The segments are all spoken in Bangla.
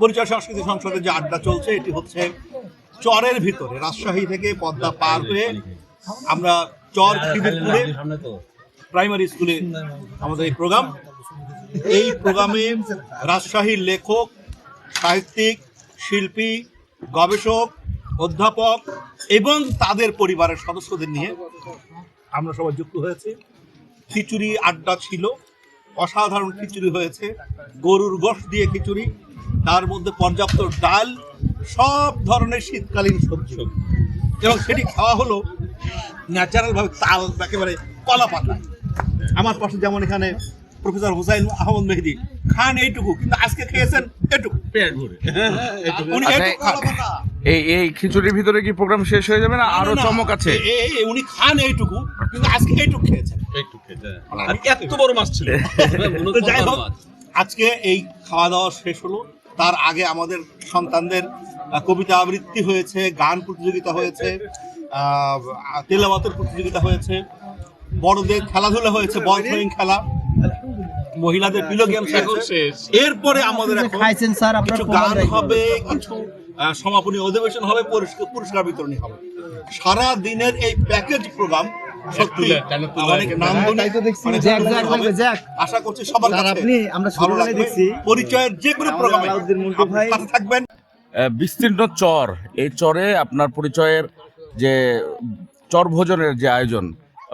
পরিচয় সংস্কৃতি সংসদে যে আড্ডা চলছে এটি হচ্ছে চরের ভিতরে, রাজশাহী থেকে পদ্মা পার হয়ে আমরা চর খিদিরপুরে প্রাইমারি স্কুলে আমাদের এই প্রোগ্রাম। এই প্রোগ্রামে রাজশাহীর লেখক, সাহিত্যিক, শিল্পী, গবেষক, অধ্যাপক এবং তাদের পরিবারের সদস্যদের নিয়ে আমরা সবাই যুক্ত হয়েছি। খিচুড়ি আড্ডা ছিল, অসাধারণ খিচুড়ি হয়েছে, গরুর গোশত দিয়ে খিচুড়ি, তার মধ্যে পর্যাপ্ত ডাল, সব ধরনের শীতকালীন সবজি, এবং সেটি খাওয়া হলো ন্যাচারাল ভাবে, তাল একেবারে কলা পাতা। আমার পাশে যেমন এখানে প্রফেসর হুসাইন আহমদ মেহেদি খান এইটুকু, কিন্তু আজকে খেয়েছেন এটুকু। উনি এই খিচুড়ির ভিতরে কি প্রোগ্রাম শেষ হয়ে যাবে না আরো চমক আছে? উনি খান এইটুকু, কিন্তু আজকে এইটুকু খেয়েছেন। আর এত বড় মাছ ছিল। যাই হোক, আজকে এই খাওয়া দাওয়া শেষ হলো। তার আগে আমাদের সন্তানদের কবিতা আবৃত্তি হয়েছে, গান প্রতিযোগিতা হয়েছে, তেলাওয়াতের প্রতিযোগিতা হয়েছে, বড়দের খেলাধুলা হয়েছে, বল থ্রোয়িং খেলা, মহিলাদের পিলো গেম শেষ। এরপরে আমাদের এখন কিছু গান হবে, কিছু সমাপনী অধিবেশন হবে, পুরস্কার বিতরণী হবে। সারা দিনের এই প্যাকেজ প্রোগ্রাম সত্যি অনেক নান্দনিক। আশা করছি সবার কাছে ভালো লাগবে। পরিচয়ের যে কোনো প্রোগ্রামে সাথে থাকবেন। বিস্তীর্ণ চর, এই চরে আপনার পরিচয়ের যে চর ভোজনের যে আয়োজন,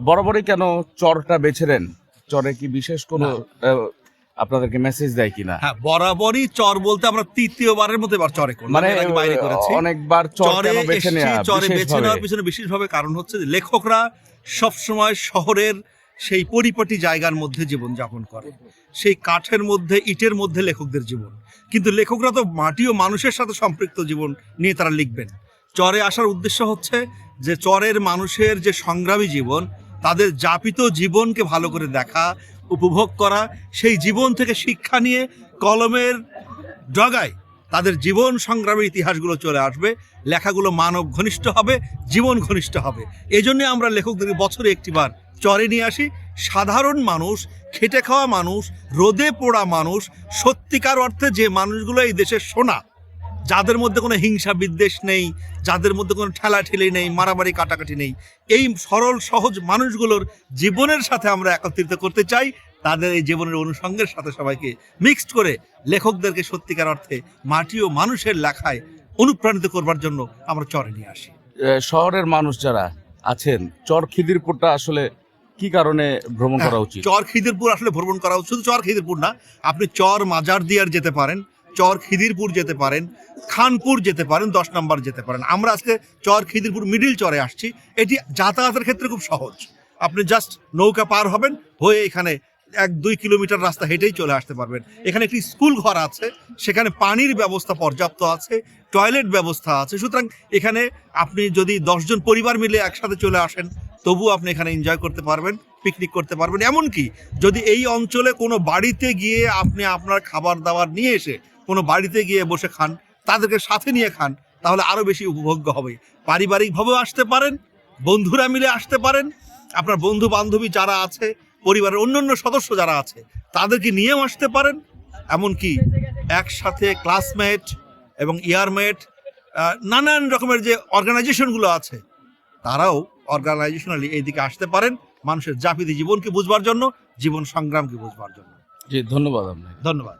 বরাবরই কেন চরটা বেছে নেন? চরে কি বিশেষ কোনো আপনাদেরকে মেসেজ দেয় কিনা? হ্যাঁ, বরাবরই চর বলতে আমরা তৃতীয়বারের মতো এবার চরে করলাম, মানে বাইরে করেছি অনেকবার। চরে বেছে নেওয়ার পিছনে বিশেষভাবে কারণ হচ্ছে যে লেখকরা সবসময় শহরের সেই পরিপাটি জায়গার মধ্যে জীবনযাপন করে, সেই কাঠের মধ্যে, ইটের মধ্যে লেখকদের জীবন। কিন্তু লেখকরা তো মাটি ও মানুষের সাথে সম্পৃক্ত জীবন নিয়ে তারা লিখবেন। চরে আসার উদ্দেশ্য হচ্ছে যে চরের মানুষের যে সংগ্রামী জীবন, তাদের যাপিত জীবনকে ভালো করে দেখা, উপভোগ করা, সেই জীবন থেকে শিক্ষা নিয়ে কলমের ডগায় তাদের জীবন সংগ্রামের ইতিহাসগুলো চলে আসবে, লেখাগুলো মানব ঘনিষ্ঠ হবে, জীবন ঘনিষ্ঠ হবে। এই জন্যে আমরা লেখকদের বছরে একটিবার চরে নিয়ে আসি। সাধারণ মানুষ, খেটে খাওয়া মানুষ, রোদে পোড়া মানুষ, সত্যিকার অর্থে যে মানুষগুলো এই দেশের সোনা, যাদের মধ্যে কোনো হিংসা বিদ্বেষ নেই, যাদের মধ্যে কোনো ঠেলাঠেলি নেই, মারামারি কাটাকাটি নেই, এই সরল সহজ মানুষগুলোর জীবনের সাথে আমরা একত্রিত করতে চাই। তাদের এই জীবনের অনুষঙ্গের সাথে সবাইকে মিক্সড করে লেখকদেরকে সত্যিকার অর্থে মাটি ও মানুষের লেখায় অনুপ্রাণিত করবার জন্য আমরা চরে নিয়ে আসি। শহরের মানুষ যারা আছেন, চর খিদিরপুরটা আসলে কি কারণে ভ্রমণ করা উচিত? চর খিদিরপুর আসলে ভ্রমণ করা উচিত। শুধু চর খিদিরপুর না, আপনি চর মাজার দিয়ার যেতে পারেন, চর খিদিরপুর যেতে পারেন, খানপুর যেতে পারেন, 10 নম্বর যেতে পারেন। আমরা আজকে চর খিদিরপুর মিডিল চরে আসছি। এটি যাতায়াতের ক্ষেত্রে খুব সহজ। আপনি জাস্ট নৌকা পার হবেন, হয়ে এখানে 1-2 কিলোমিটার রাস্তা হেঁটেই চলে আসতে পারবেন। এখানে একটি স্কুল ঘর আছে, সেখানে পানির ব্যবস্থা পর্যাপ্ত আছে, টয়লেট ব্যবস্থা আছে। সুতরাং এখানে আপনি যদি 10 জন পরিবার মিলে একসাথে চলে আসেন, তবু আপনি এখানে এনজয় করতে পারবেন, পিকনিক করতে পারবেন। এমনকি যদি এই অঞ্চলে কোনো বাড়িতে গিয়ে আপনি আপনার খাবার দাবার নিয়ে এসে কোনো বাড়িতে গিয়ে বসে খান, তাদেরকে সাথে নিয়ে খান, তাহলে আরও বেশি উপভোগ্য হবে। পারিবারিকভাবেও আসতে পারেন, বন্ধুরা মিলে আসতে পারেন, আপনার বন্ধু বান্ধবী যারা আছে, পরিবারের অন্যান্য সদস্য যারা আছে, তাদেরকে নিয়েও আসতে পারেন। এমনকি একসাথে ক্লাসমেট এবং ইয়ারমেট, নানান রকমের যে অর্গানাইজেশনগুলো আছে, তারাও অর্গানাইজেশনালি এইদিকে আসতে পারেন মানুষের যাপিত জীবনকে বুঝবার জন্য, জীবন সংগ্রামকে বুঝবার জন্য। জি, ধন্যবাদ আপনাকে। ধন্যবাদ।